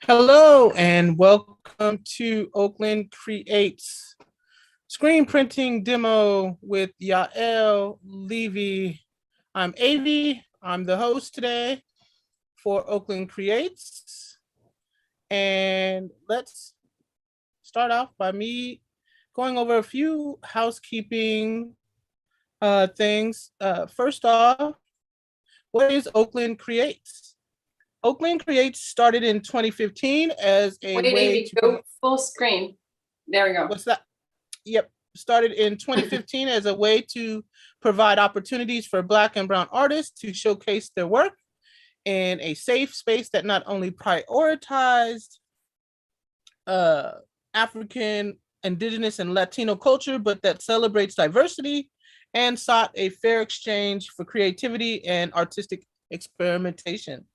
Hello and welcome to Oakland Creates screen printing demo with Yael Levy. I'm Avi. I'm the host today for Oakland Creates. And let's start off by me going over a few housekeeping things. First off, what is Oakland Creates? Oakland Creates started in 2015 as a Wait, way Davey, to go full screen. There we go. what's that? Yep, started in 2015 as a way to provide opportunities for Black and Brown artists to showcase their work in a safe space that not only prioritized African, Indigenous, and Latino culture, but that celebrates diversity and sought a fair exchange for creativity and artistic experimentation.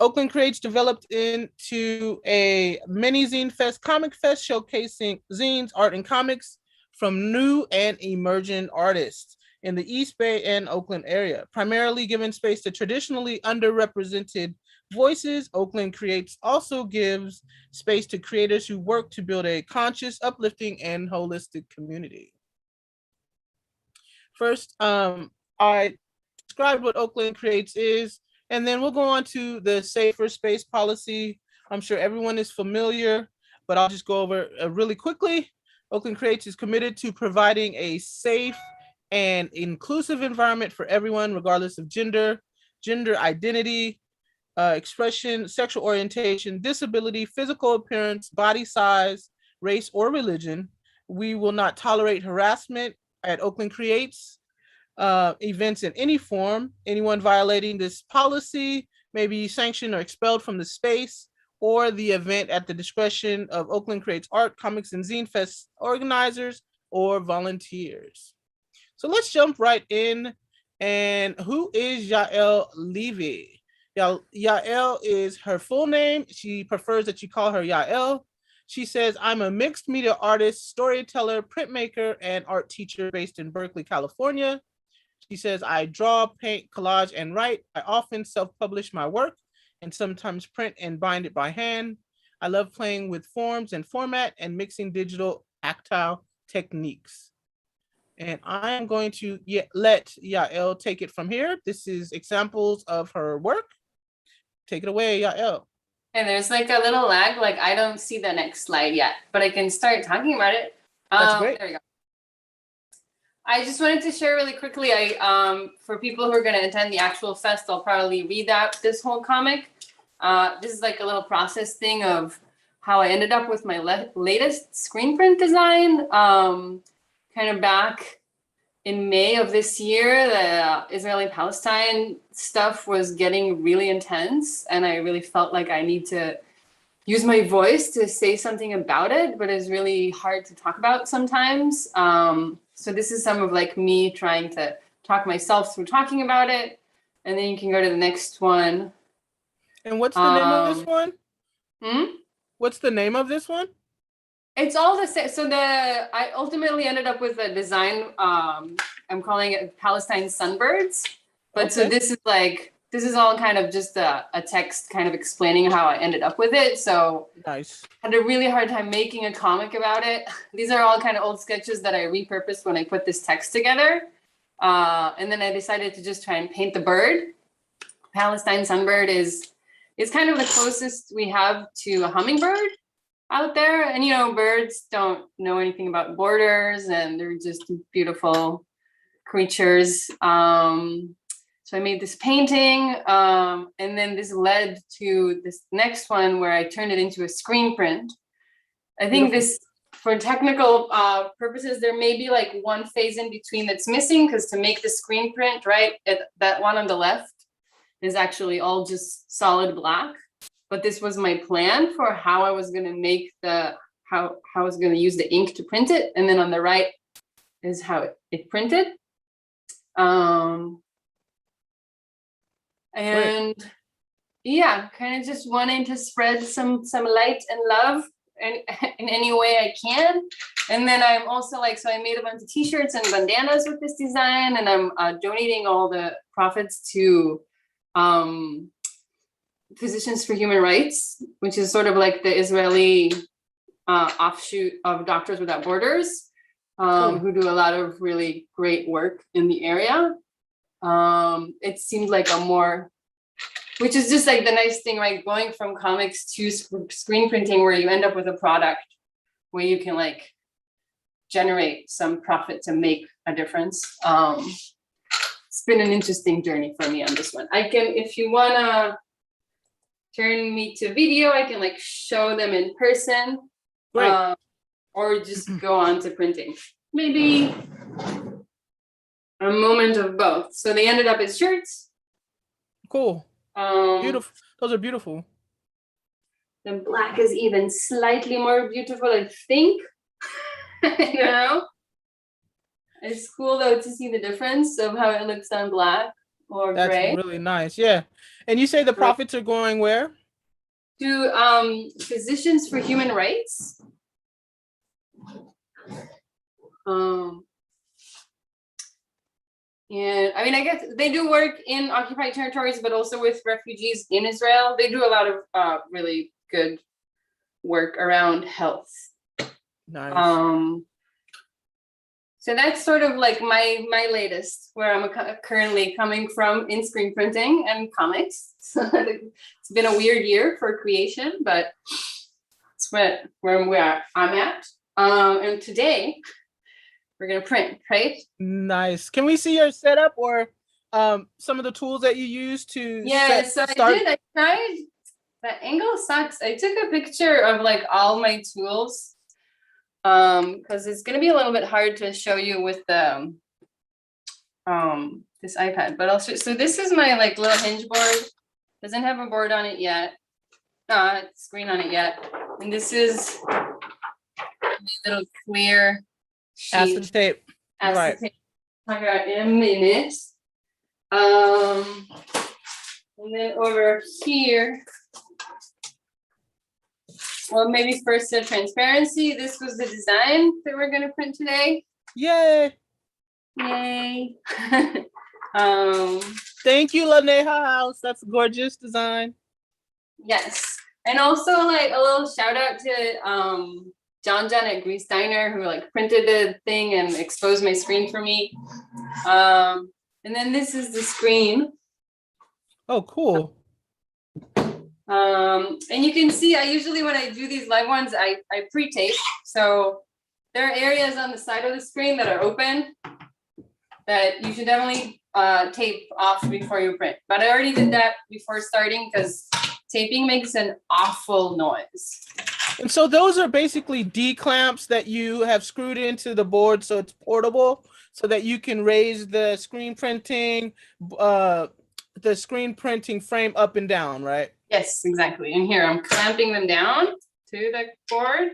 Oakland Creates developed into a mini zine fest, comic fest, showcasing zines, art, and comics from new and emerging artists in the East Bay and Oakland area, primarily giving space to traditionally underrepresented voices. Oakland Creates also gives space to creators who work to build a conscious, uplifting, and holistic community. First, I described what Oakland Creates is, and then we'll go on to the safer space policy. I'm sure everyone is familiar, but I'll just go over really quickly. Oakland Creates is committed to providing a safe and inclusive environment for everyone, regardless of gender, gender identity, expression, sexual orientation, disability, physical appearance, body size, race, or religion. We will not tolerate harassment at Oakland Creates. Events in any form. Anyone violating this policy may be sanctioned or expelled from the space or the event at the discretion of Oakland Creates Art, Comics, and Zine Fest organizers or volunteers. So let's jump right in. And who is Yael Levy? Yael is her full name. She prefers that you call her Yael. She says, I'm a mixed media artist, storyteller, printmaker, and art teacher based in Berkeley, California. She says, I draw, paint, collage, and write. I often self-publish my work and sometimes print and bind it by hand. I love playing with forms and format and mixing digital tactile techniques. And I am going to let Yael take it from here. This is examples of her work. Take it away, Yael. And there's like a little lag, like I don't see the next slide yet, but I can start talking about it. That's great. There we go. I just wanted to share really quickly, for people who are going to attend the actual fest, I'll probably read out this whole comic. This is like a little process thing of how I ended up with my latest screen print design. Kind of back in May of this year, the Israeli-Palestine stuff was getting really intense, and I really felt like I need to use my voice to say something about it, but it's really hard to talk about sometimes. So this is some of like me trying to talk myself through talking about it. And then you can go to the next one. And what's the name of this one? Hmm? What's the name of this one? It's all the same. So I ultimately ended up with a design. I'm calling it Palestine Sunbirds. But okay. So this is all kind of just a text kind of explaining how I ended up with it. So nice. I had a really hard time making a comic about it. These are all kind of old sketches that I repurposed when I put this text together. And then I decided to just try and paint the bird. Palestine Sunbird is kind of the closest we have to a hummingbird out there. And, you know, birds don't know anything about borders, and they're just beautiful creatures. So I made this painting, and then this led to this next one where I turned it into a screen print. I think this, for technical purposes, there may be like one phase in between that's missing, because to make the screen print, right, that one on the left is actually all just solid black. But this was my plan for how I was gonna make how I was gonna use the ink to print it. And then on the right is how it printed. And yeah, kind of just wanting to spread some light and love in any way I can. And then I'm also like, so I made a bunch of t-shirts and bandanas with this design, and I'm donating all the profits to Physicians for Human Rights, which is sort of like the Israeli offshoot of Doctors Without Borders, who do a lot of really great work in the area. It seemed like a more, which is just like the nice thing, right? Going from comics to screen printing, where you end up with a product where you can like generate some profit to make a difference. It's been an interesting journey for me on this one. I can, if you wanna turn me to video, I can like show them in person, or just go on to printing. Maybe a moment of both. So they ended up as shirts. Cool. Beautiful. Those are beautiful. The black is even slightly more beautiful, I think. You know, it's cool though to see the difference of how it looks on black or That's gray. really nice. Yeah. And you say the profits are going where? To Physicians for Human Rights. And I mean, I guess they do work in occupied territories, but also with refugees in Israel. They do a lot of really good work around health. Nice. So that's sort of like my latest, where I'm currently coming from in screen printing and comics. So it's been a weird year for creation, but it's where I'm at. And today we're gonna print, right? Nice. Can we see your setup or some of the tools that you use to start? I tried. That angle sucks. I took a picture of like all my tools, because it's gonna be a little bit hard to show you with the this iPad, but I'll show. So this is my like little hinge board. Doesn't have a board on it yet, screen on it yet, and this is a little clear acetate. Acetate. I got in a minute. And then over here, well, maybe first the transparency. This was the design that we're gonna print today. Yay! Yay! Thank you, Laneha House. That's a gorgeous design. Yes, and also like a little shout out to John at Grease Diner, who like printed the thing and exposed my screen for me. And then this is the screen. Oh, cool. And you can see, I usually, when I do these live ones, I pre-tape. So there are areas on the side of the screen that are open that you should definitely tape off before you print. But I already did that before starting because taping makes an awful noise. And so those are basically D-clamps that you have screwed into the board so it's portable, so that you can raise the screen printing frame up and down, right? Yes, exactly. And here I'm clamping them down to the board.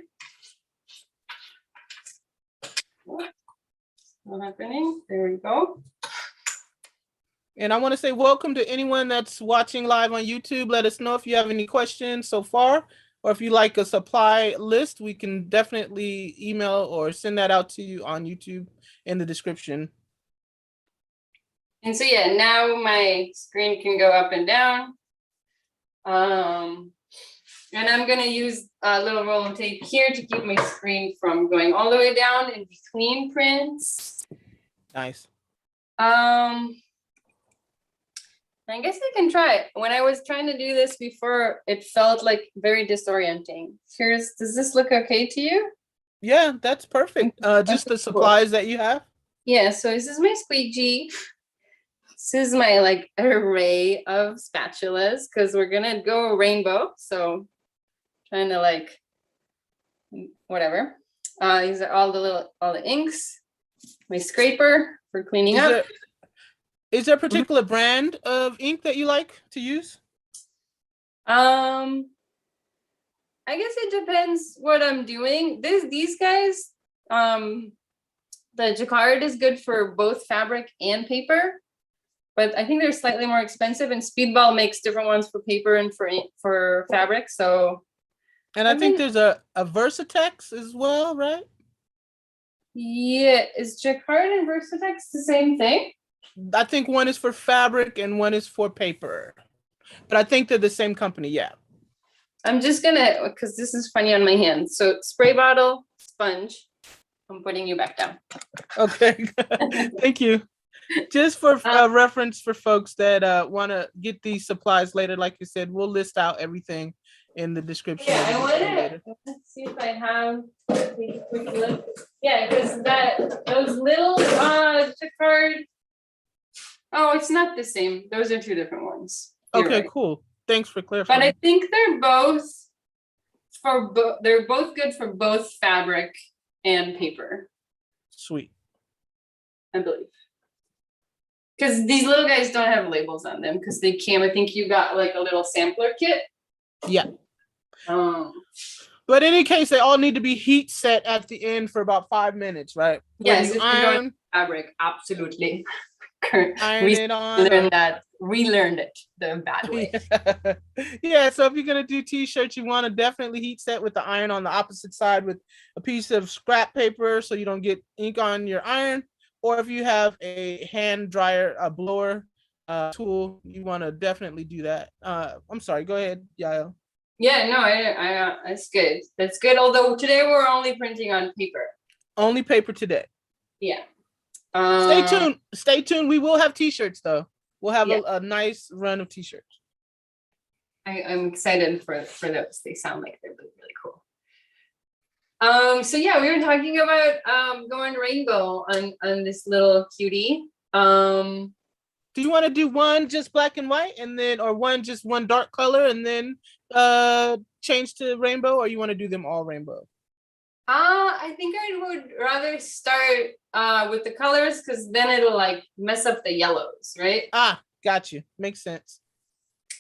What's happening? There we go. And I want to say welcome to anyone that's watching live on YouTube. Let us know if you have any questions so far, or if you like a supply list, we can definitely email or send that out to you on YouTube in the description. And so, yeah, now my screen can go up and down. And I'm going to use a little roll of tape here to keep my screen from going all the way down in between prints. Nice. I guess I can try it. When I was trying to do this before, it felt like very disorienting. Does this look okay to you? Yeah, that's perfect. Just the supplies that you have? Yeah, so this is my squeegee. This is my like array of spatulas because we're gonna go rainbow. So trying to like whatever. These are all the inks. My scraper for cleaning up. Is there a particular brand of ink that you like to use? I guess it depends what I'm doing. These guys, the jacquard is good for both fabric and paper, but I think they're slightly more expensive. And Speedball makes different ones for paper and for fabric. So, and I think there's a Versatex as well, right? Yeah, is jacquard and Versatex the same thing? I think one is for fabric and one is for paper. But I think they're the same company. Yeah. I'm just gonna, because this is funny on my hand. So spray bottle, sponge. I'm putting you back down. Okay. Thank you. Just for reference for folks that want to get these supplies later, like you said, we'll list out everything in the description. Yeah, I wanted. Let's see if I have. Take a quick look. Yeah, because those little card. Oh, it's not the same. Those are two different ones. You're Okay, right. cool. Thanks for clarifying. But I think they're both good for both fabric and paper. Sweet. I believe. Because these little guys don't have labels on them because they came. I think you got like a little sampler kit. Yeah. But in any case, they all need to be heat set at the end for about 5 minutes, right? Yes, if you don't have fabric, absolutely. Iron it on. Relearned it the bad way. Yeah, so if you're gonna do t-shirts, you want to definitely heat set with the iron on the opposite side with a piece of scrap paper so you don't get ink on your iron. Or if you have a hand dryer, a blower tool, you want to definitely do that. I'm sorry, go ahead, Yael. Yeah, no, I that's good. That's good. Although today we're only printing on paper. Only paper today. Yeah. Stay tuned. Stay tuned. We will have t-shirts though. We'll have a nice run of t-shirts. I'm excited for those. They sound like they're really cool. So yeah, we were talking about going rainbow on this little cutie. Do you want to do one just black and white and then or one dark color and then change to rainbow, or you want to do them all rainbow? I think I would rather start with the colors because then it'll like mess up the yellows, right? Ah, got you. Makes sense.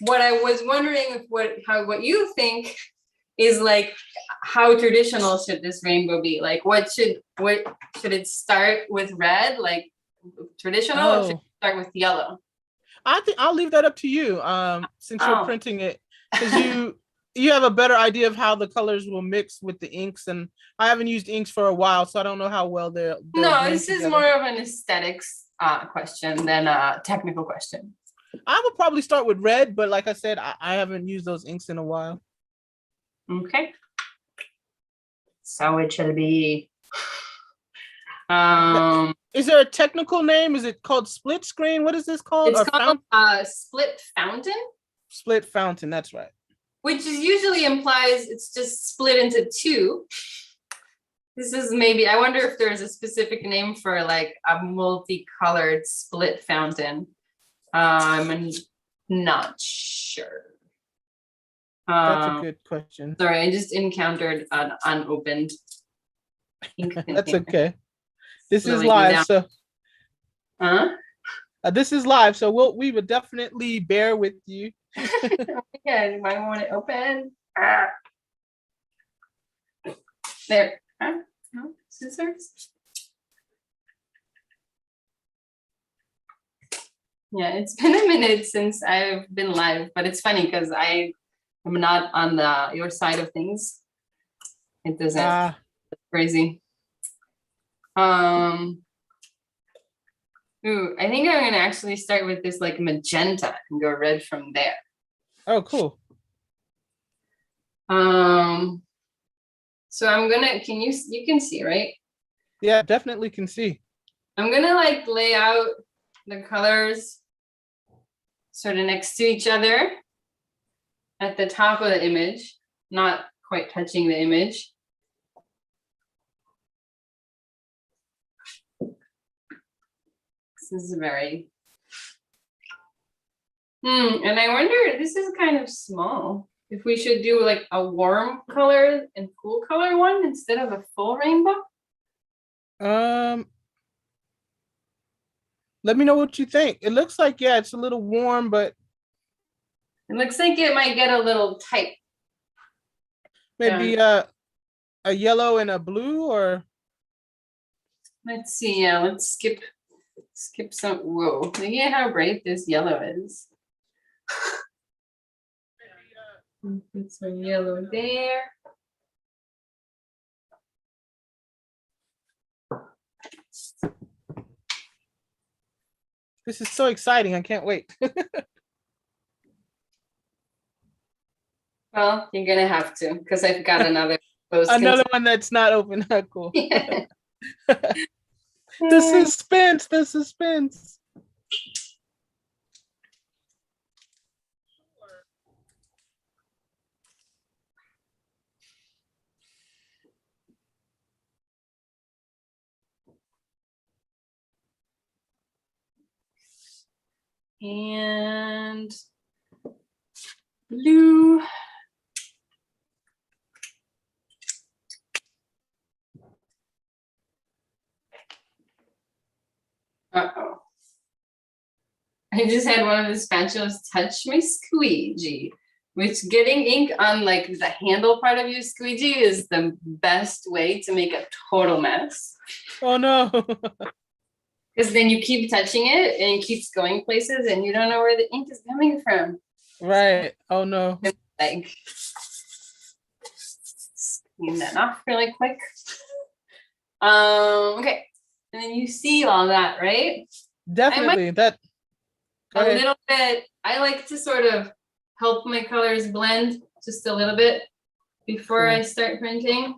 What I was wondering if what you think is like, how traditional should this rainbow be? Like, what should it start with red, like traditional, or should it start with yellow? I think I'll leave that up to you. Since you're printing it, because you have a better idea of how the colors will mix with the inks, and I haven't used inks for a while, so I don't know how well they're no, this is more of an aesthetics question than a technical question. I would probably start with red, but like I said, I haven't used those inks in a while. Okay. So it shall be. Is there a technical name? Is it called split screen? What is this called? It's called split fountain. Split fountain, that's right. Which is usually implies it's just split into two. This is maybe, I wonder if there's a specific name for like a multicolored split fountain. I'm not sure. That's a good question. Sorry, I just encountered an unopened ink container. That's okay. This is live, so. This is live, so we would definitely bear with you. Yeah, you might want it open. There. No scissors. Yeah, it's been a minute since I've been live, but it's funny because I am not on your side of things. It doesn't. It's crazy. Ooh, I think I'm gonna actually start with this like magenta and go red from there. Oh, cool. So I'm gonna, you can see, right? Yeah, definitely can see. I'm gonna like lay out the colors sort of next to each other at the top of the image, not quite touching the image. This is very, and I wonder, this is kind of small. If we should do like a warm color and cool color one instead of a full rainbow. Let me know what you think. It looks like, yeah, it's a little warm, but it looks like it might get a little tight. Maybe a yellow and a blue, or let's see. Yeah, let's skip some. Whoa, look at how bright this yellow is. Put some yellow there. This is so exciting. I can't wait. Well, you're gonna have to, because I've got another closed Another one that's not open. Cool. The suspense, the suspense. And blue. Uh-oh. I just had one of the spatulas touch my squeegee, which getting ink on like the handle part of your squeegee is the best way to make a total mess. Oh no. Because then you keep touching it and it keeps going places and you don't know where the ink is coming from. Right. Oh no. Like, clean that off really quick. Okay. And then you see all that, right? Definitely. That a little bit. I like to sort of help my colors blend just a little bit before I start printing.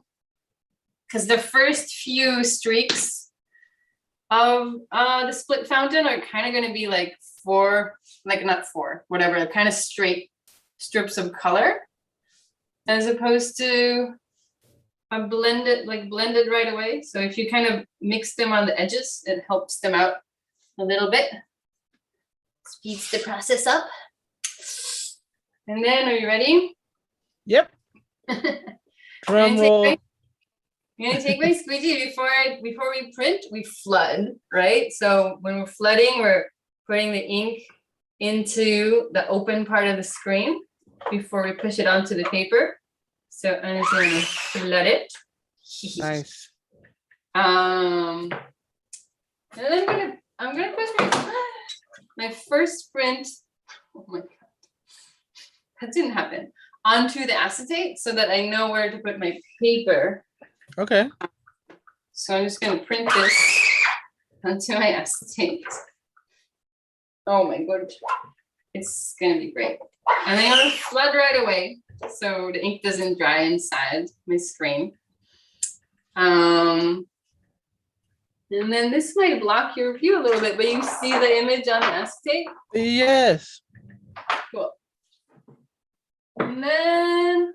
Because the first few streaks of the split fountain are kind of going to be like kind of straight strips of color, as opposed to blended right away. So if you kind of mix them on the edges, it helps them out a little bit. Speeds the process up. And then, are you ready? Yep. Drum roll. I'm gonna take my squeegee before we print, we flood, right? So when we're flooding, we're putting the ink into the open part of the screen before we push it onto the paper. So I'm just gonna flood it. Nice. And then I'm gonna push my first print. Oh my god, that didn't happen. Onto the acetate so that I know where to put my paper. Okay. So I'm just gonna print this onto my acetate. Oh my god, it's gonna be great. And I'm gonna flood right away so the ink doesn't dry inside my screen. And then this might block your view a little bit, but you see the image on the acetate? Yes. Cool. And then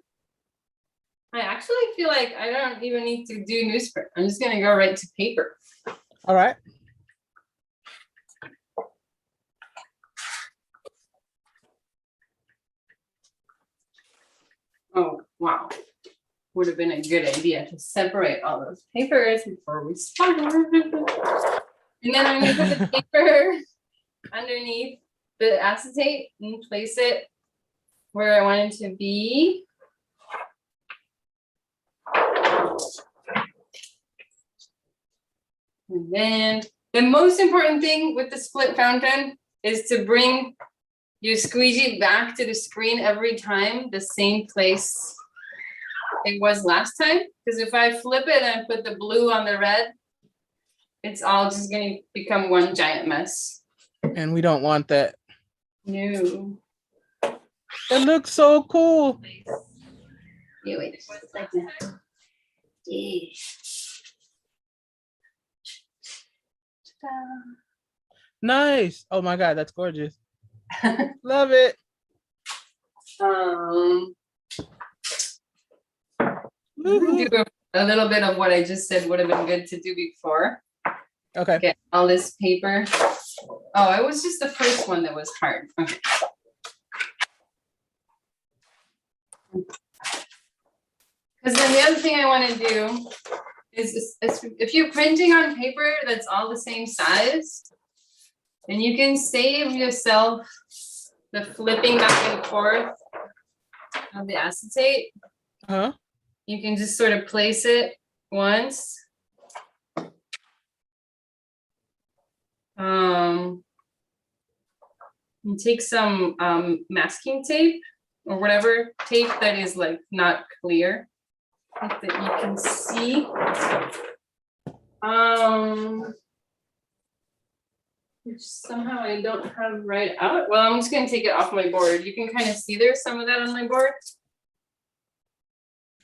I actually feel like I don't even need to do newsprint. I'm just gonna go right to paper. All right. Oh, wow. Would have been a good idea to separate all those papers before we start. And then I'm gonna put the paper underneath the acetate and place it where I want it to be. And then the most important thing with the split fountain is to bring your squeegee back to the screen every time, the same place it was last time. Because if I flip it and put the blue on the red, it's all just going to become one giant mess. And we don't want that. No. It looks so cool. Yeah, wait, just like that. Yeah. Nice. Oh my God, that's gorgeous. Love it. Do a little bit of what I just said would have been good to do before. Okay. Get all this paper. Oh, it was just the first one that was hard. Okay. Because then the other thing I want to do is if you're printing on paper that's all the same size, then you can save yourself the flipping back and forth of the acetate. Uh-huh. You can just sort of place it once. You take some masking tape or whatever tape that is like not clear that you can see. Which somehow I don't have right out. Well, I'm just gonna take it off my board. You can kind of see there's some of that on my board.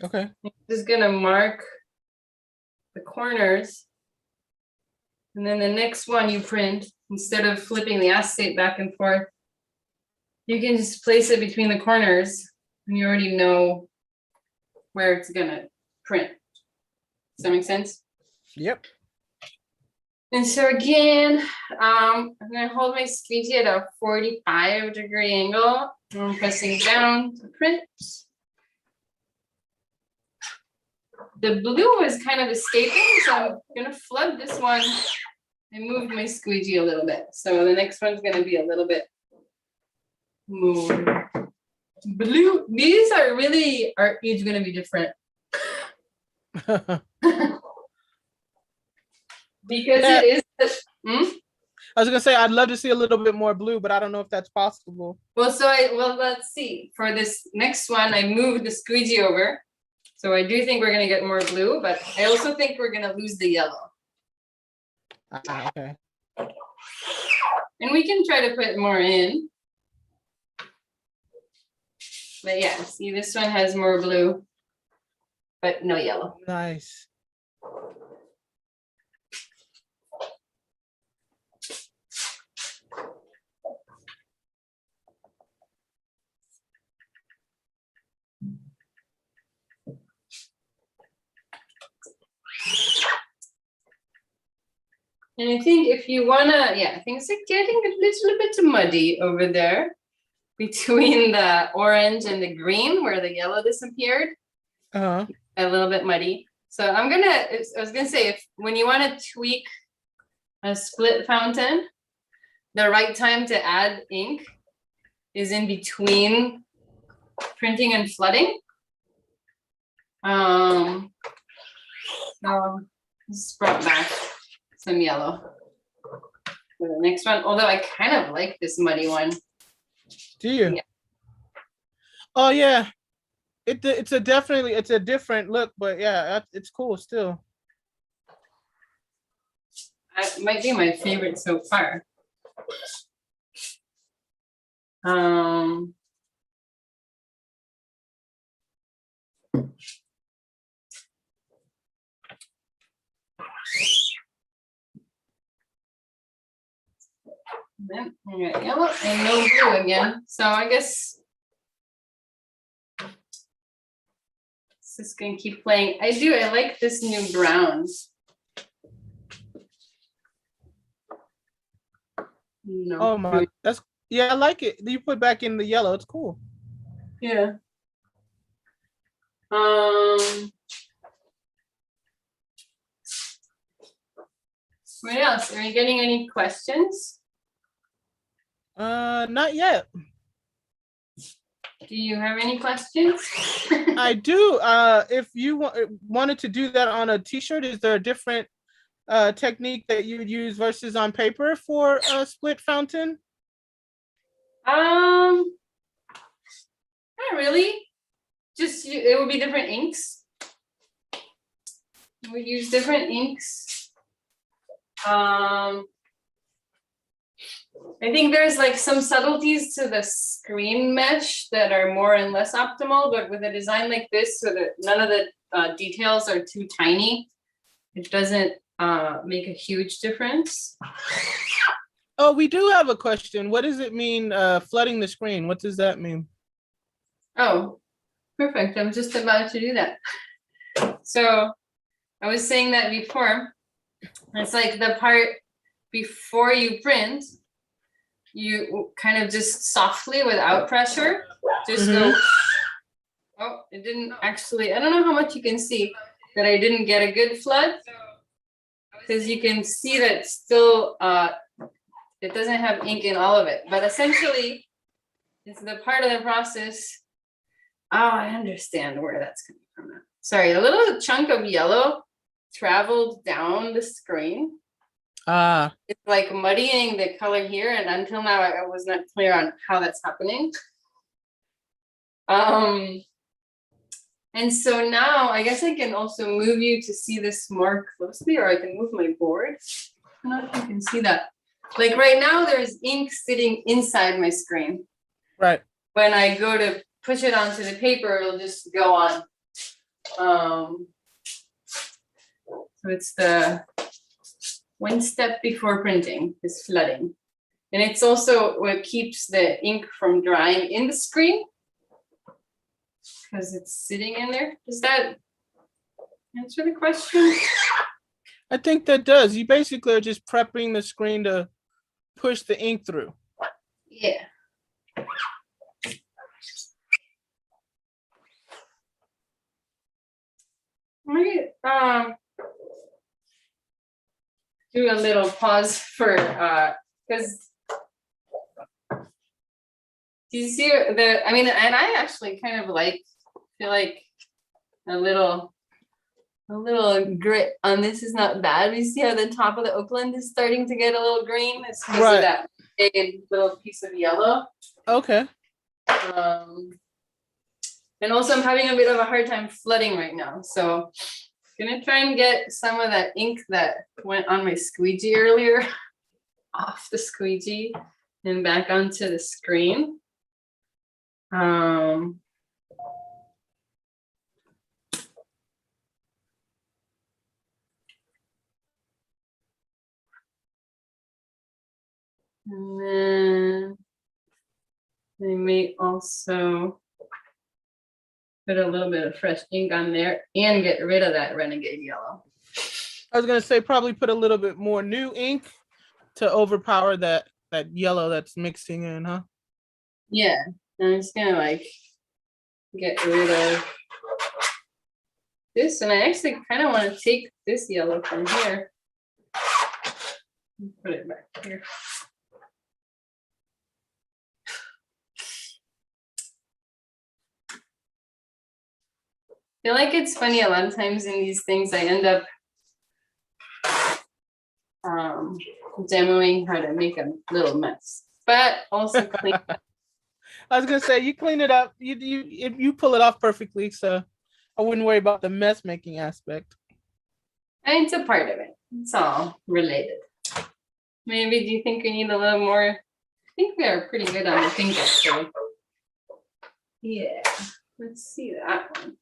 Okay. I'm just gonna mark the corners. And then the next one you print, instead of flipping the acetate back and forth, you can just place it between the corners and you already know where it's gonna print. Does that make sense? Yep. And so again, I'm gonna hold my squeegee at a 45-degree angle. I'm pressing down to print. The blue is kind of escaping, so I'm gonna flood this one and move my squeegee a little bit. So the next one's gonna be a little bit more blue. These are each gonna be different. Because Yeah. it is I was gonna say I'd love to see a little bit more blue, but I don't know if that's possible. well, let's see. For this next one, I moved the squeegee over. So I do think we're gonna get more blue, but I also think we're gonna lose the yellow. Okay. And we can try to put more in. But yeah, see, this one has more blue, but no yellow. Nice. And I think if you wanna, yeah, I think it's like getting a little bit muddy over there between the orange and the green where the yellow disappeared. Uh-huh. A little bit muddy. So I was gonna say, if when you want to tweak a split fountain, the right time to add ink is in between printing and flooding. So this brought back some yellow for the next one, although I kind of like this muddy one. Do you? Yeah. Oh yeah. It's a different look, but yeah, it's cool still. It might be my favorite so far. Then we got yellow and no blue again. So I guess it's just gonna keep playing. I like this new brown. No. Oh my, I like it. You put back in the yellow. It's cool. Yeah. What else? Are you getting any questions? Not yet. Do you have any questions? I do. If you wanted to do that on a t-shirt, is there a different technique that you would use versus on paper for a split fountain? Not really. Just it would be different inks. We use different inks. I think there's like some subtleties to the screen mesh that are more and less optimal, but with a design like this, so that none of the details are too tiny, it doesn't make a huge difference. Oh, we do have a question. What does it mean, flooding the screen? What does that mean? Oh, perfect. I'm just about to do that. So I was saying that before. It's like the part before you print, you kind of just softly, without pressure, just go. Oh, it didn't actually, I don't know how much you can see that I didn't get a good flood, because you can see that still it doesn't have ink in all of it, but essentially it's the part of the process. Oh, I understand where that's coming from now. Sorry, a little chunk of yellow traveled down the screen. It's like muddying the color here, and until now I was not clear on how that's happening. And so now I guess I can also move you to see this more closely, or I can move my board. I don't know if you can see that. Like right now there's ink sitting inside my screen. Right. When I go to push it onto the paper, it'll just go on So it's the one step before printing is flooding. And it's also what keeps the ink from drying in the screen because it's sitting in there. Does that answer the question? I think that does. You basically are just prepping the screen to push the ink through. Yeah. Do a little pause for because do you see the I mean, and I actually kind of feel like a little grit on this is not bad. We see how the top of the Oakland is starting to get a little green. It's because of that big little piece of yellow. Okay. And also I'm having a bit of a hard time flooding right now. So I'm gonna try and get some of that ink that went on my squeegee earlier off the squeegee and back onto the screen. And then I may also put a little bit of fresh ink on there and get rid of that renegade yellow. I was gonna say probably put a little bit more new ink to overpower that yellow that's mixing in, huh? Yeah, I'm just gonna get rid of this, and I actually kind of want to take this yellow from here and put it back here. I feel like it's funny, a lot of times in these things I end up demoing how to make a little mess, but also clean. I was gonna say you clean it up, you pull it off perfectly, so I wouldn't worry about the mess making aspect. And it's a part of it. It's all related. Maybe do you think we need a little more? I think we are pretty good on the pink actually. Yeah, let's see that one.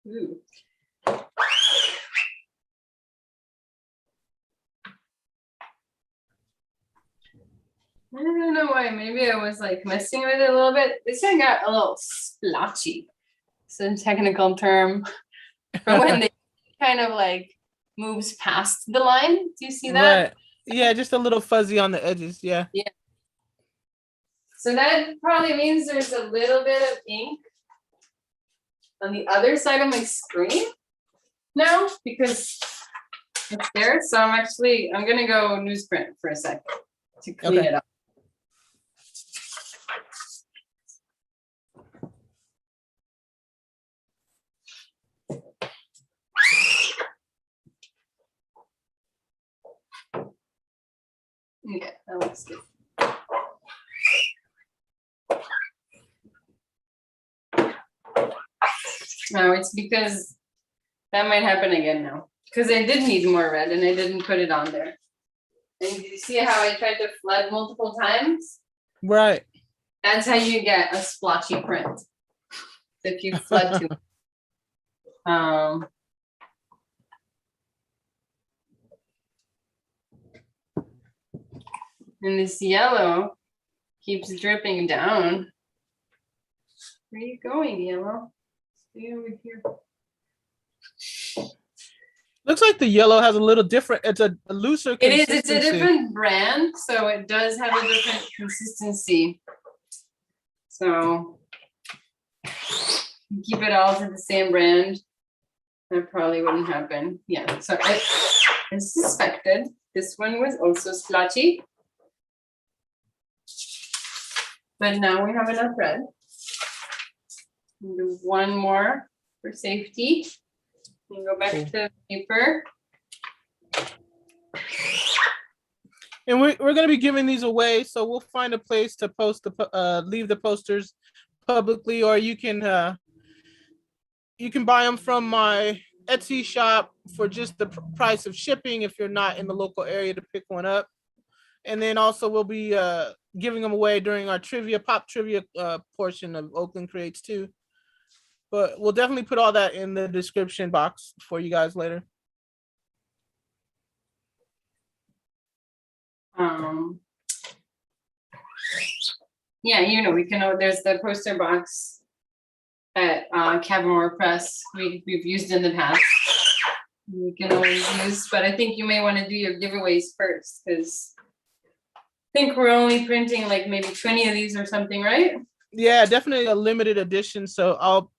Ooh. I don't know why. Maybe I was messing with it a little bit. This one got a little splotchy. It's a technical term for when they kind of moves past the line. Do you see that? Right. Yeah, just a little fuzzy on the edges. Yeah. Yeah. So that probably means there's a little bit of ink on the other side of my screen now because it's there. So I'm gonna go newsprint for a second to clean it up. Yeah, that looks good. No, it's because that might happen again now. Because I did need more red and I didn't put it on there. And you see how I tried to flood multiple times? Right. That's how you get a splotchy print. If you flood too much. And this yellow keeps dripping down. Where are you going, yellow? Stay over here. Looks like the yellow has a little different. It's a looser consistency. It's a different brand, so it does have a different consistency. So keep it all to the same brand. That probably wouldn't happen. Yeah, so I suspected this one was also splotchy. But now we have enough red. We'll do one more for safety. And go back to the paper. And we're going to be giving these away, so we'll find a place to post leave the posters publicly, or you can you can buy them from my Etsy shop for just the price of shipping if you're not in the local area to pick one up. And then also we'll be giving them away during our pop trivia portion of Oakland Creates too. But we'll definitely put all that in the description box for you guys later. Yeah, you know, we can, there's the poster box at Cavanmore Press we've used in the past. We can always use, but I think you may want to do your giveaways first, because I think we're only printing like maybe 20 of these or something, right? Yeah, definitely a limited edition. So I'll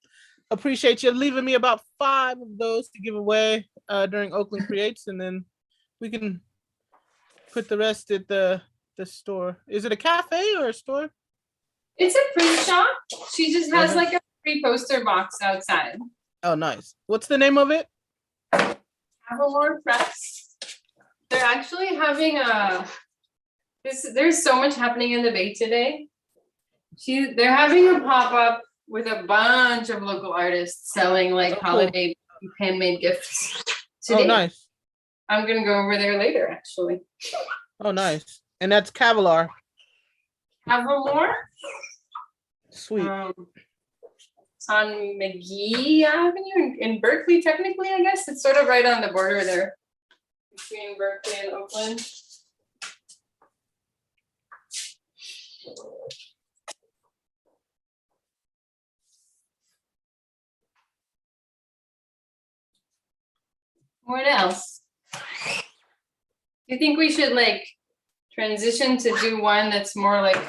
appreciate you leaving me about 5 of those to give away during Oakland Creates, and then we can put the rest at the store. Is it a cafe or a store? It's a print shop. She just has like a free poster box outside. Oh, nice. What's the name of it? Cavanmore Press. They're actually having there's so much happening in the Bay today. They're having a pop-up with a bunch of local artists selling like holiday handmade gifts today. Oh, nice. I'm gonna go over there later, actually. Oh, nice. And that's Cavalar. Cavanmore. Sweet. It's on McGee Avenue in Berkeley, technically, I guess. It's sort of right on the border there between Berkeley and Oakland. What else? Do you think we should like transition to do one that's more like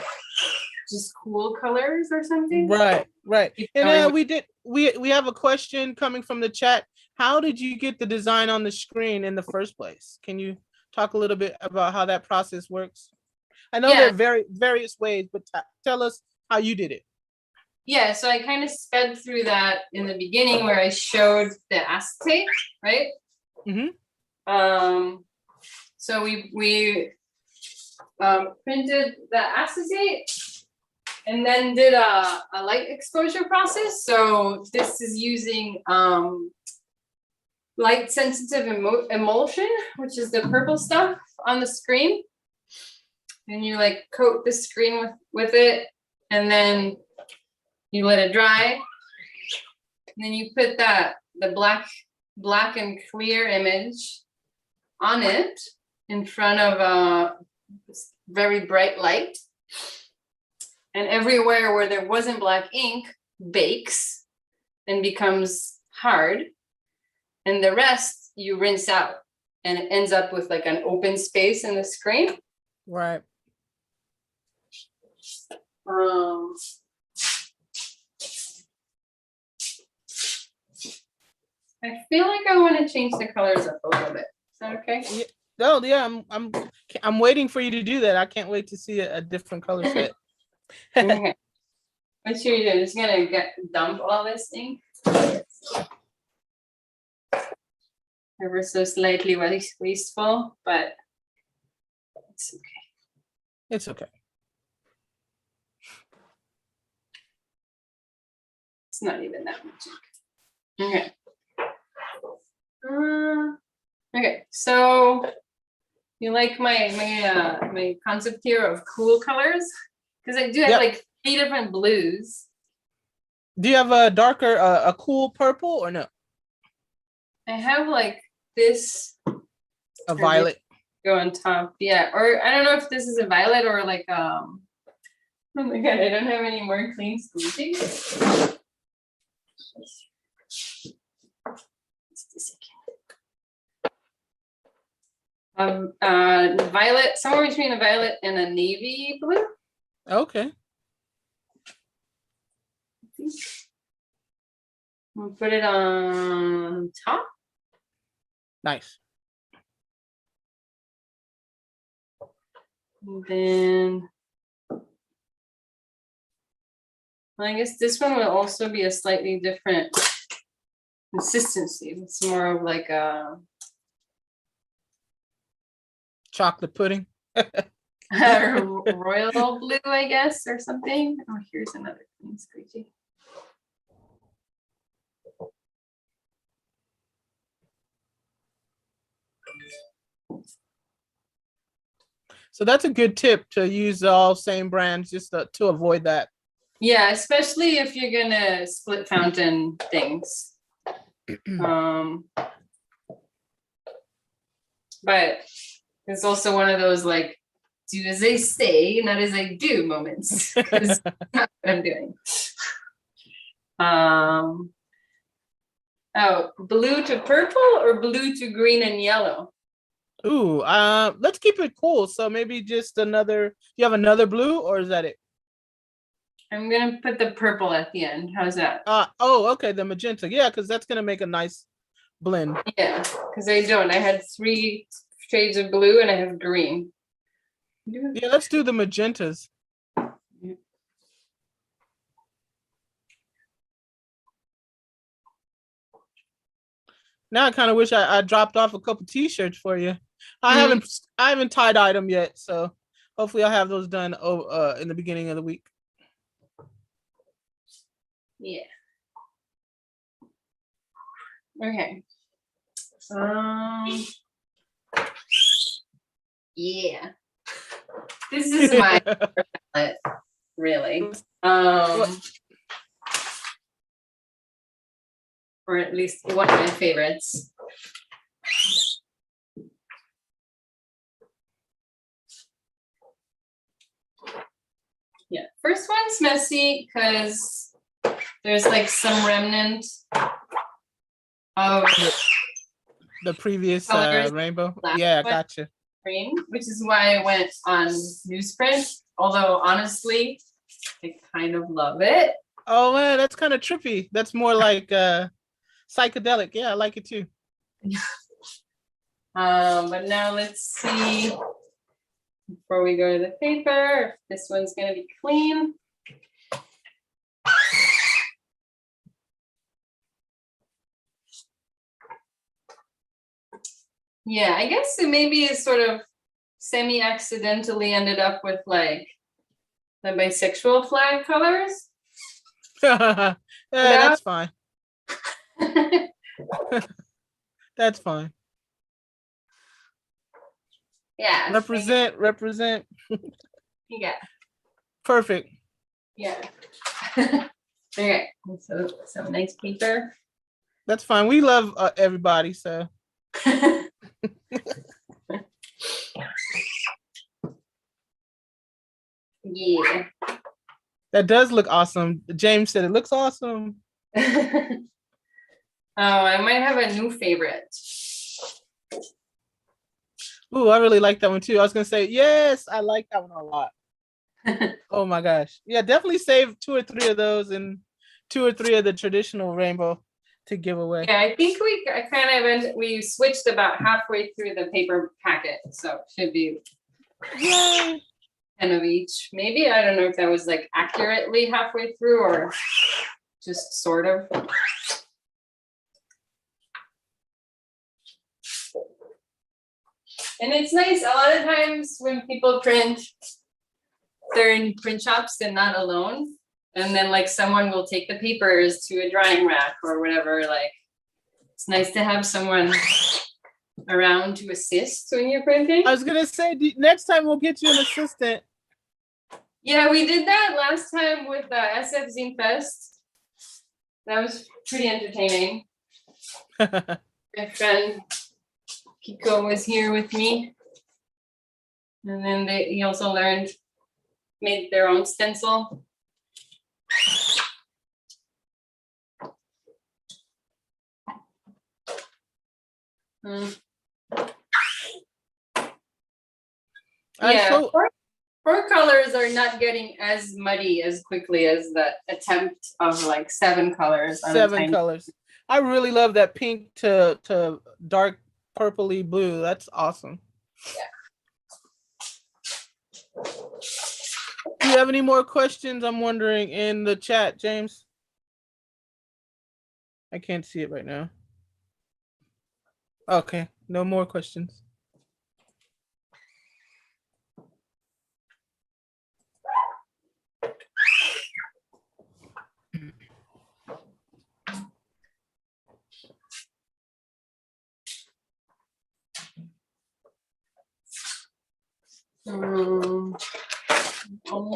just cool colors or something? Right. And we have a question coming from the chat. How did you get the design on the screen in the first place? Can you talk a little bit about how that process works? I know there are various ways, but tell us how you did it. Yeah, so I kind of sped through that in the beginning where I showed the acetate, right? Mm-hmm. So we printed the acetate and then did a light exposure process. So this is using light sensitive emulsion, which is the purple stuff on the screen. And you like coat the screen with it, and then you let it dry. And then you put the black and clear image on it in front of a very bright light. And everywhere where there wasn't black ink bakes and becomes hard. And the rest you rinse out, and it ends up with like an open space in the screen. Right. I feel like I want to change the colors up a little bit. Is that okay? Yeah. Oh, yeah. I'm waiting for you to do that. I can't wait to see a different color set. Okay. What should we do? Just gonna dump all this ink. Ever so slightly wasteful, but it's okay. It's okay. It's not even that much ink. Okay. Okay. So you like my concept here of cool colors? Because I do have like 3 different blues. Do you have a darker, a cool purple or no? I have like this. A violet. Go on top. Yeah. Or I don't know if this is a violet or like oh my god, I don't have any more clean squeegee. Just a second. Violet, somewhere between a violet and a navy blue. Okay. We'll put it on top. Nice. And then I guess this one will also be a slightly different consistency. It's more of like a chocolate pudding. royal blue, I guess, or something. Oh, here's another clean squeegee. So that's a good tip to use all same brands just to avoid that. Yeah, especially if you're gonna split fountain things. But it's also one of those like do as I say, not as I do moments. That's not what I'm doing. Oh, blue to purple or blue to green and yellow? Ooh, let's keep it cool. So maybe just another, you have another blue or is that it? I'm gonna put the purple at the end. How's that? Oh, okay, the magenta. Yeah, because that's gonna make a nice blend. Yeah, because I don't. I had 3 shades of blue and I have green. Yeah, let's do the magentas. Now I kind of wish I dropped off a couple t-shirts for you. I haven't tie-dyed them yet, so hopefully I'll have those done in the beginning of the week. Yeah. Okay. Yeah. This is my palette, really. Or at least one of my favorites. Yeah, first one's messy because there's like some remnant of the previous rainbow. Black Yeah, gotcha. Cream, which is why I went on newsprint. Although honestly, I kind of love it. Oh man, that's kind of trippy. That's more like psychedelic. Yeah, I like it too. But now let's see. Before we go to the paper, if this one's gonna be clean. Yeah, I guess it maybe is sort of semi-accidentally ended up with like the bisexual flag colors. Yeah, that's fine. That's fine. Yeah. Represent. Yeah. Perfect. Yeah. Okay. So some nice paper. That's fine. We love everybody, so. Yeah. That does look awesome. James said it looks awesome. Oh, I might have a new favorite. Ooh, I really like that one too. I was gonna say, yes, I like that one a lot. Oh my gosh. Yeah, definitely save 2 or 3 of those and 2 or 3 of the traditional rainbow to give away. Yeah, I think we switched about halfway through the paper packet, so it should be Yay. 10 of each. Maybe, I don't know if that was like accurately halfway through or just sort of. And it's nice, a lot of times when people print, they're in print shops and not alone. And then like someone will take the papers to a drying rack or whatever. Like it's nice to have someone around to assist when you're printing. I was gonna say, next time we'll get you an assistant. Yeah, we did that last time with SF Zine Fest. That was pretty entertaining. My friend Kiko was here with me. And then he also made their own stencil. Yeah, so four colors are not getting as muddy as quickly as the attempt of like 7 colors. 7 colors. I really love that pink to dark purpley blue. That's awesome. Yeah. Do you have any more questions? I'm wondering in the chat, James. I can't see it right now. Okay, no more questions.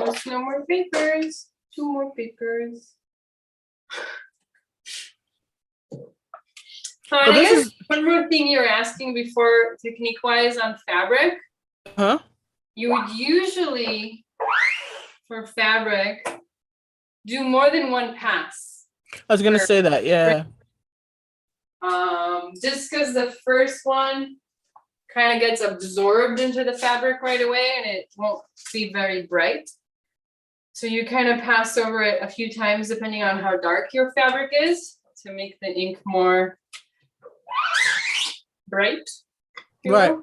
almost no more papers. 2 more papers. And I guess one more thing you were asking before, technique-wise, on fabric. Huh? You would usually, for fabric, do more than 1 pass. I was gonna say that, yeah. Just because the first one kind of gets absorbed into the fabric right away and it won't be very bright. So you kind of pass over it a few times depending on how dark your fabric is to make the ink more bright. Right.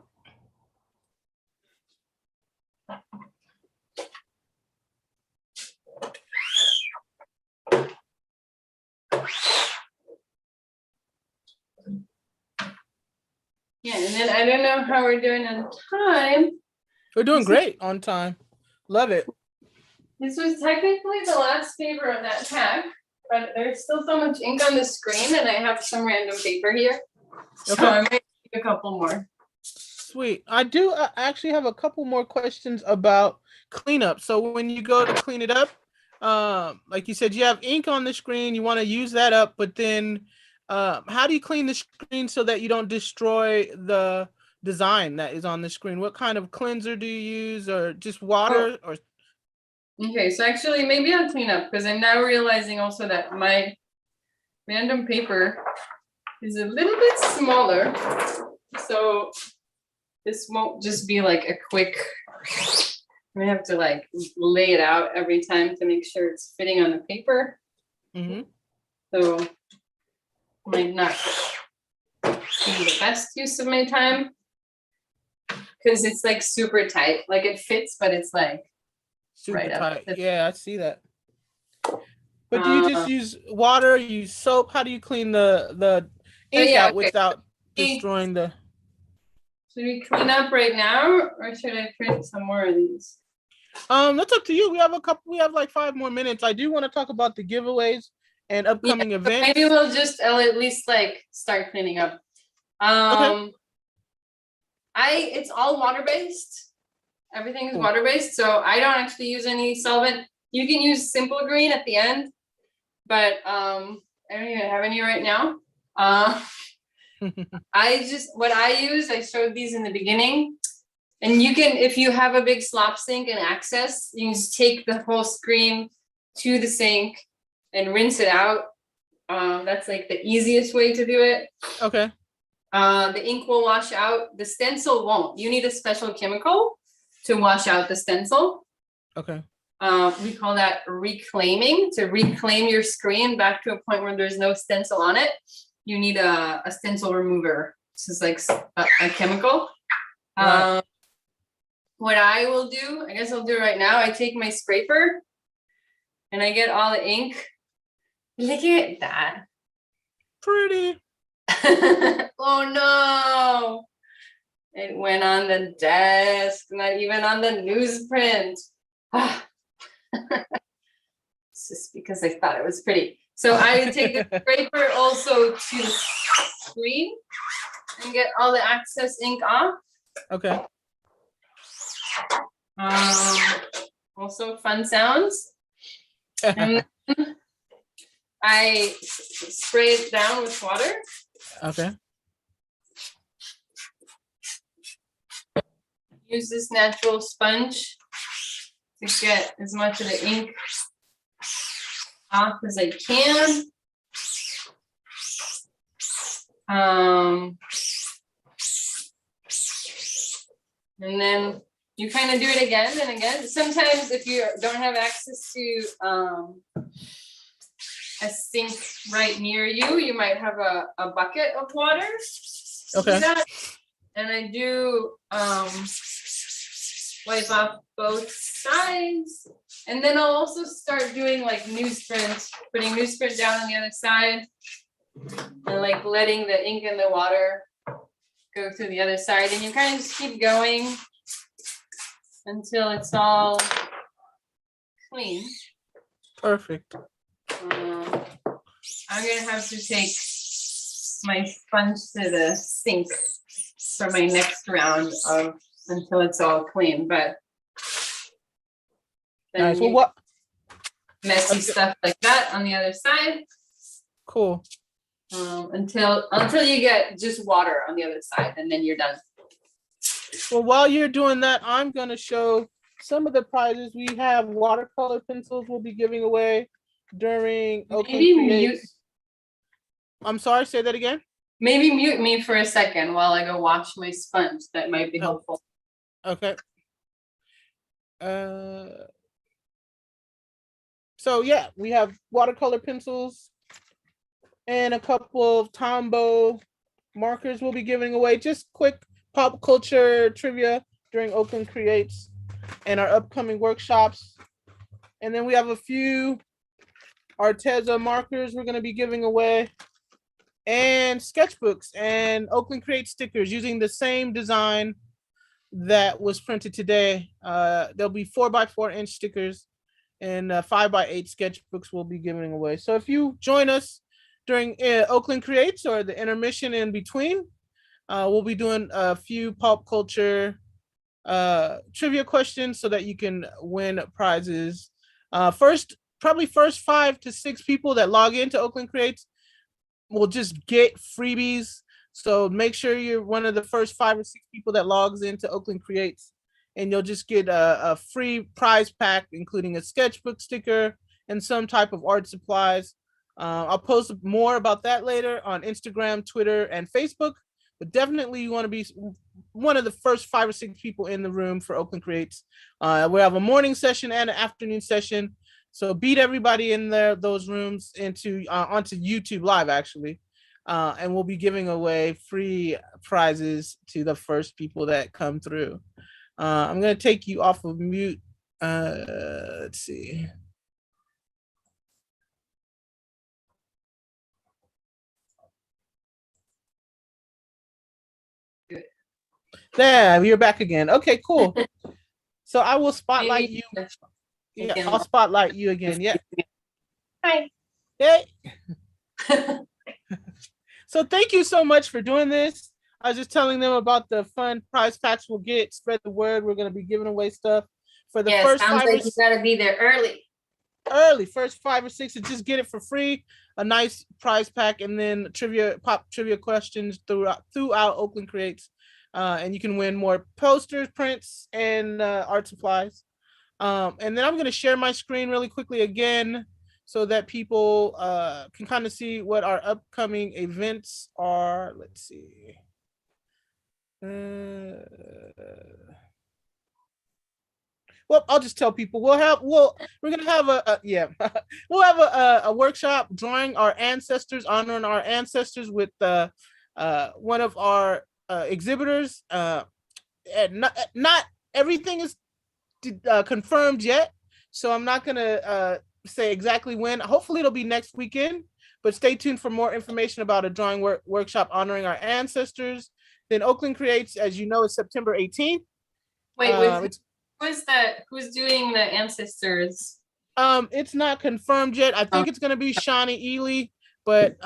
Yeah, and then I don't know how we're doing on time. We're doing great on time. Love it. This was technically the last paper of that pack, but there's still so much ink on the screen and I have some random paper here. Okay. So I might take a couple more. Sweet. I do actually have a couple more questions about cleanup. So when you go to clean it up, like you said, you have ink on the screen, you want to use that up, but then how do you clean the screen so that you don't destroy the design that is on the screen? What kind of cleanser do you use, or just water? Or okay, so actually maybe I'll clean up because I'm now realizing also that my random paper is a little bit smaller. So this won't just be like a quick, I have to like lay it out every time to make sure it's fitting on the paper. Mm-hmm. So might not be the best use of my time because it's like super tight. Like it fits, but it's like super right tight. up. Yeah, I see that. But do you just use water, use soap? How do you clean the ink out without destroying the... Should we clean up right now or should I print some more of these? That's up to you. We have like 5 more minutes. I do want to talk about the giveaways and upcoming events. Maybe I'll at least like start cleaning up. Okay. It's all water-based. Everything is water-based, so I don't actually use any solvent. You can use Simple Green at the end, but I don't even have any right now. What I use, I showed these in the beginning. And you can, if you have a big slop sink and access, you can just take the whole screen to the sink and rinse it out. That's like the easiest way to do it. Okay. The ink will wash out. The stencil won't. You need a special chemical to wash out the stencil. Okay. We call that reclaiming. To reclaim your screen back to a point where there's no stencil on it, you need a stencil remover. This is like a chemical. Right. What I will do, I guess I'll do it right now. I take my scraper and I get all the ink. Look at that. Pretty. Oh no. It went on the desk, not even on the newsprint. It's just because I thought it was pretty. So I would take the scraper also to the screen and get all the excess ink off. Okay. Also fun sounds. And then I spray it down with water. Okay. Use this natural sponge to get as much of the ink off as I can. And then you kind of do it again and again. Sometimes if you don't have access to a sink right near you, you might have a bucket of water. Okay. And I do wipe off both sides. And then I'll also start doing like newsprint, putting newsprint down on the other side and like letting the ink and the water go to the other side. And you kind of just keep going until it's all clean. Perfect. I'm gonna have to take my sponge to the sink for my next round of until it's all clean, but Nice. Well, what messy stuff like that on the other side. Cool. Until you get just water on the other side, and then you're done. Well, while you're doing that, I'm going to show some of the prizes. We have watercolor pencils we'll be giving away during Oakland Creates. I'm sorry, say that again. Maybe mute me for a second while I go wash my sponge. That might be helpful. Okay. So yeah, we have watercolor pencils and a couple of Tombow markers we'll be giving away. Just quick pop culture trivia during Oakland Creates and our upcoming workshops. And then we have a few Arteza markers we're going to be giving away, and sketchbooks and Oakland Creates stickers using the same design that was printed today. There'll be 4x4-inch stickers and 5x8 sketchbooks we'll be giving away. So if you join us during Oakland Creates or the intermission in between, we'll be doing a few pop culture trivia questions so that you can win prizes. Probably first 5 to 6 people that log into Oakland Creates will just get freebies. So make sure you're one of the first 5 or 6 people that logs into Oakland Creates, and you'll just get a free prize pack, including a sketchbook sticker and some type of art supplies. I'll post more about that later on Instagram, Twitter, and Facebook. But definitely you want to be one of the first 5 or 6 people in the room for Oakland Creates. We have a morning session and an afternoon session. So beat everybody in those rooms onto YouTube Live, actually. And we'll be giving away free prizes to the first people that come through. I'm going to take you off of mute. Let's see. There, you're back again. Okay, cool. So I will spotlight you. Yeah, I'll spotlight you again. Yeah. Hi. Hey. So thank you so much for doing this. I was just telling them about the fun prize packs we'll get. Spread the word. We're going to be giving away stuff for the first sounds 5 like you got to be there early. First 5 or 6, and just get it for free. A nice prize pack, and then pop trivia questions throughout Oakland Creates. And you can win more posters, prints, and art supplies. And then I'm going to share my screen really quickly again so that people can kind of see what our upcoming events are. Let's see. Well, I'll just tell people we're gonna have we'll have a workshop drawing our ancestors, honoring our ancestors with one of our exhibitors. And not everything is confirmed yet, so I'm not gonna say exactly when. Hopefully it'll be next weekend, but stay tuned for more information about a drawing workshop honoring our ancestors. Then Oakland Creates, as you know, is September 18th. Who's doing the ancestors? It's not confirmed yet. I think it's gonna be Shawnee Ely, but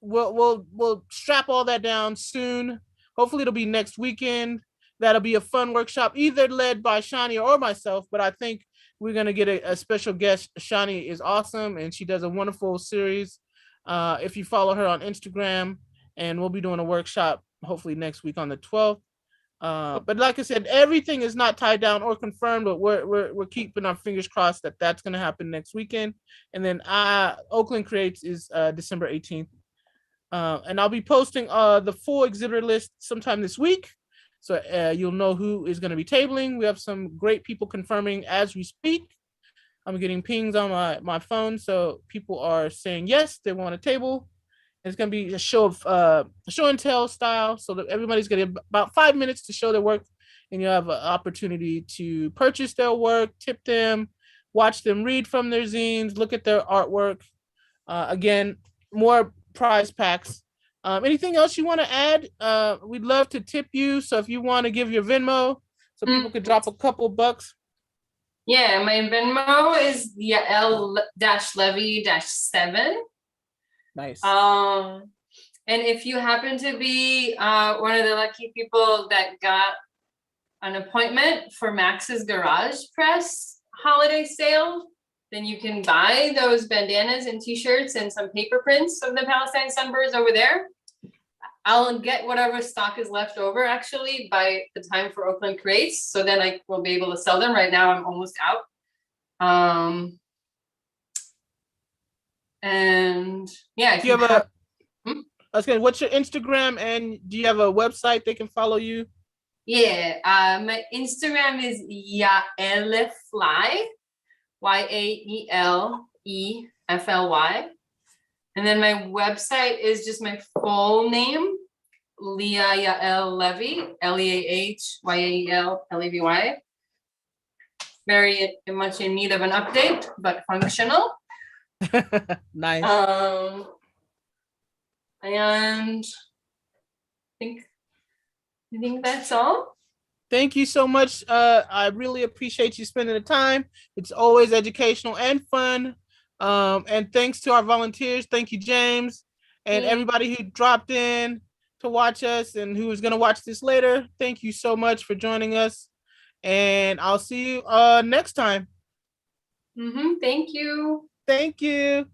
we'll strap all that down soon. Hopefully it'll be next weekend. That'll be a fun workshop, either led by Shawnee or myself, but I think we're going to get a special guest. Shawnee is awesome, and she does a wonderful series. If you follow her on Instagram, and we'll be doing a workshop hopefully next week on the 12th. But like I said, everything is not tied down or confirmed, but we're keeping our fingers crossed that that's going to happen next weekend. And then Oakland Creates is December 18th. And I'll be posting the full exhibitor list sometime this week. So you'll know who is going to be tabling. We have some great people confirming as we speak. I'm getting pings on my phone, so people are saying yes, they want a table. It's going to be a show and tell style, so that everybody's going to get about 5 minutes to show their work, and you'll have an opportunity to purchase their work, tip them, watch them read from their zines, look at their artwork. Again, more prize packs. Anything else you want to add? We'd love to tip you. So if you want to give your Venmo so people could drop a couple bucks. Yeah, my Venmo is Yael-Levy-7. Nice. And if you happen to be one of the lucky people that got an appointment for Max's Garage Press, holiday sale, then you can buy those bandanas and t-shirts and some paper prints of the Palestine sunbirds over there. I'll get whatever stock is left over actually by the time for Oakland Creates. So then I will be able to sell them. Right now I'm almost out. And yeah, if Do you have a, Hmm? I was gonna, what's your Instagram, and do you have a website they can follow you? Yeah, my Instagram is Yael Fly, YAELEFLY. And then my website is just my full name, Leah Yael Levy, LEAHYAEL LEVY. Very much in need of an update, but functional. Nice. And I think that's all. Thank you so much. I really appreciate you spending the time. It's always educational and fun. And thanks to our volunteers. Thank you, James, and everybody who dropped in to watch us and who is going to watch this later. Thank you so much for joining us. And I'll see you next time. Thank you. Thank you.